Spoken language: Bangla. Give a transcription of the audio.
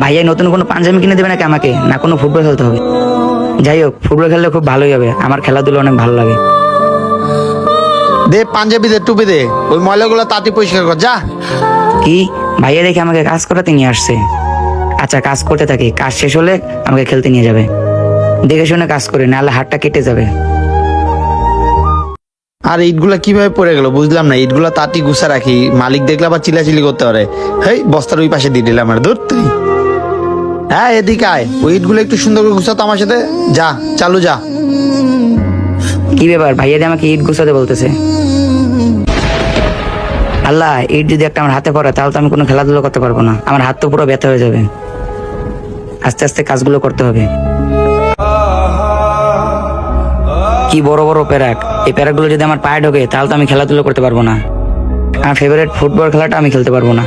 ভাইয়া নতুন কোনো পাঞ্জাবি কিনে দেবে নাকি আমাকে, না কোনো ফুটবল খেলতে হবে? যাই হোক, ফুটবল খেললে খুব ভালোই হবে, আমার খেলাধুলা অনেক ভালো লাগে। দে পাঞ্জাবি দে, টুপি দে, ওই ময়লাগুলো তাঁতি পরিষ্কার কর যা। কি, ভাইয়া দেখে আমাকে কাজ করাতে নিয়ে আসছে? আচ্ছা, কাজ করতে থাকি, কাজ শেষ হলে আমাকে খেলতে নিয়ে যাবে। দেখে শুনে কাজ করে, নাহলে হাতটা কেটে যাবে। আর ইটগুলা কিভাবে পড়ে গেল বুঝলাম না, ইটগুলা তাঁতি গুছা রাখি, মালিক দেখলে আবার চিলাচিলি করতে পারে। হেই, বস্তার ওই পাশে দিয়ে দিলাম আমার, ধর তুই। হ্যাঁ এদিকে আয়, ওই ইটগুলো একটু সুন্দর করে গুছাতো আমার সাথে, যা চালু যা। কি ব্যাপার, ভাইয়া দিয়ে আমাকে ইট গুছাতে বলতেছে? আল্লাহ, ইট যদি একটা আমার হাতে পড়ে তাহলে তো আমি কোনো খেলাধুলা করতে পারবো না, আমার হাত তো পুরো ব্যথা হয়ে যাবে। আস্তে আস্তে কাজগুলো করতে হবে। কি বড় বড় প্যারাক, এই প্যারাকগুলো যদি আমার পায়ে ঢোকে তাহলে তো আমি খেলাধুলা করতে পারবো না, আমার ফেভারিট ফুটবল খেলাটা আমি খেলতে পারবো না।